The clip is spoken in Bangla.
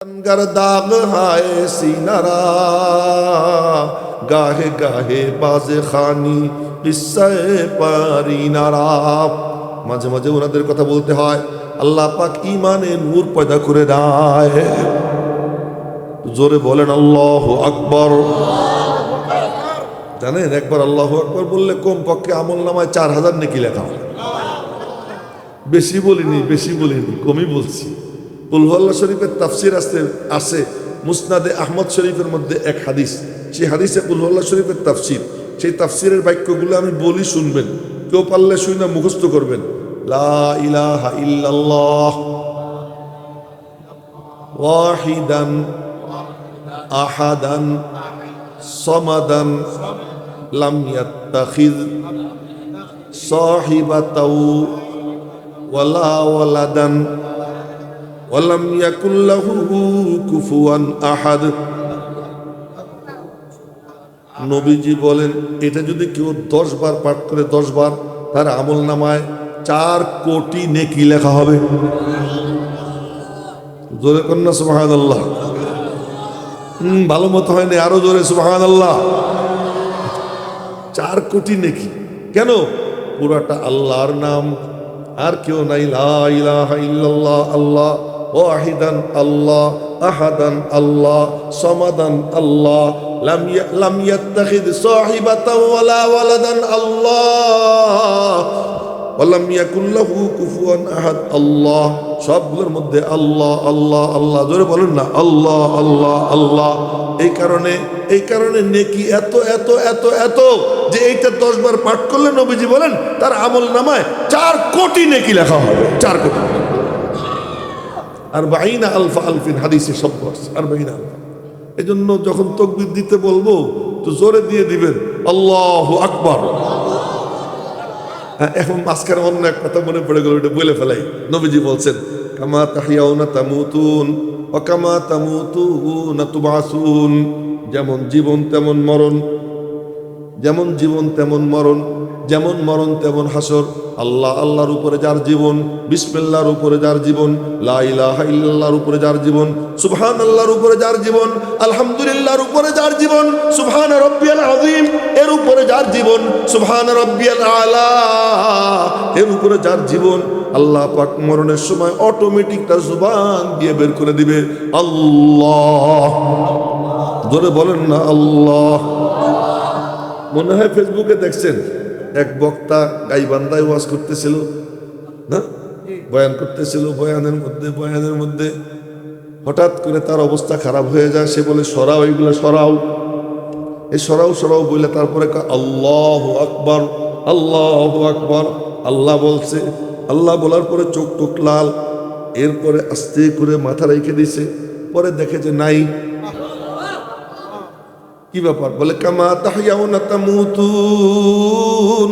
गर दाग हाय सीनारा गाहे गाहे बाजे खानी किस्से पारीनारा। মাঝে মাঝে ওনাদের কথা বলতে হয়, আল্লাহ পাক ঈমানে নূর পয়দা করে দেয়। জোরে বলেন আল্লাহু আকবার। জানেন একবার আল্লাহু আকবার বললে কমপক্ষে আমলনামায় 4000 নেকি লেখা হয়। বেশি বলিনি কমই বলছি। কুল হুয়াল্লাহ শরীফের তাফসির আছে মুসনাদে আহমদ শরীফের মধ্যে এক হাদিস, সেই হাদিসে কুল হুয়াল্লাহ শরীফের তাফসির, সেই তাফসিরের বাক্যগুলো আমি বলি শুনবেন, কেউ পারলে শুনে মুখস্থ করবেন। লা ইলাহা ইল্লাল্লাহ ওয়াহিদান আহাদান সামাদান লাম ইয়াত্তাখিয সাহিবাতাও ওয়ালা ওয়ালাদান ওয়ালাম ইয়াকুল লাহু কুফুয়ান আহাদ। নবীজি বলেন, এটা যদি কেউ 10 বার পাঠ করে 10 বার, তার আমলনামায় 4 কোটি নেকি লেখা হবে। জোরে কন্যা সুবহানাল্লাহ। ভালো মতো হয়নি, আরো জোরে সুবহানাল্লাহ। 4 কোটি নেকি। কেন? পুরাটা আল্লাহর নাম, আর কেউ নাই। লা ইলাহা ইল্লাল্লাহ আল্লাহ ওয়াহিদান আল্লাহ আহাদান আল্লাহ সামাদান আল্লাহ লাম ইয়াত্তাখিয সাহিবাতাও ওয়ালা ওয়ালাদান আল্লাহ ওয়ালাম ইয়াকুল লাহু কুফুয়ান আহাদ আল্লাহ। সবগুলোর মধ্যে আল্লাহ আল্লাহ আল্লাহ, জোরে বলেন না আল্লাহ আল্লাহ আল্লাহ। এই কারণে নেকি এত এত এত এত যে এইটা 10 বার পাঠ করলে নবীজি বলেন তার আমল নামায় 4 কোটি নেকি লেখা হবে। 4 কোটি। আর 40 আলফা আলফিন হাদিসে শব্দ আছে 40 আলফা। এই জন্য যখন তাকবীর দিতে বলবো তো জোরে দিয়ে দিবেন আল্লাহু আকবার। এখন মাঝখানে অন্য এক কথা মনে পড়ে গেল, এটা বলে ফেলাই। নবীজি বলছেন, কামা তাহিয়াউনা তামুতুন ওয়া কামা তামুতুনা তুবাসুন। যেমন জীবন তেমন মরণ, যেমন জীবন তেমন মরণ, যেমন মরণ তেমন হাসর। আল্লাহ আল্লাহর উপরে যার জীবন, বিসমিল্লাহর উপরে যার জীবন, লা ইলাহা ইল্লাল্লাহর উপরে যার জীবন, সুবহানাল্লাহর উপরে যার জীবন, আলহামদুলিল্লাহর উপরে যার জীবন, সুবহান রাব্বিয়াল আযীম এর উপরে যার জীবন, সুবহান রাব্বিয়াল আলা এর উপরে যার জীবন, আল্লাহ পাক মরণের সময় অটোমেটিক তার জুবান দিয়ে বের করে দিবে আল্লাহ। জোরে বলেন না আল্লাহ। মনে হয় ফেসবুকে দেখছেন এক বক্তা গাইবান্ধায় ওয়াজ করতেছিল না, বয়ান করতেছিল। বয়ানের মধ্যে হঠাৎ করে তার অবস্থা খারাপ হয়ে যায়। সে বলে সরাও, এইগুলো সরাও, এই সরাও বলে তারপরে আল্লাহু আকবার আল্লাহু আকবার। আল্লাহ বলছে, আল্লাহ বলার পরে চোখ টোক লাল। এরপরে আস্তে করে মাথা রেখে দিছে। পরে দেখে যে নাই। কি ব্যাপার? বলে কামা তাহিয়াউনা তামুতুন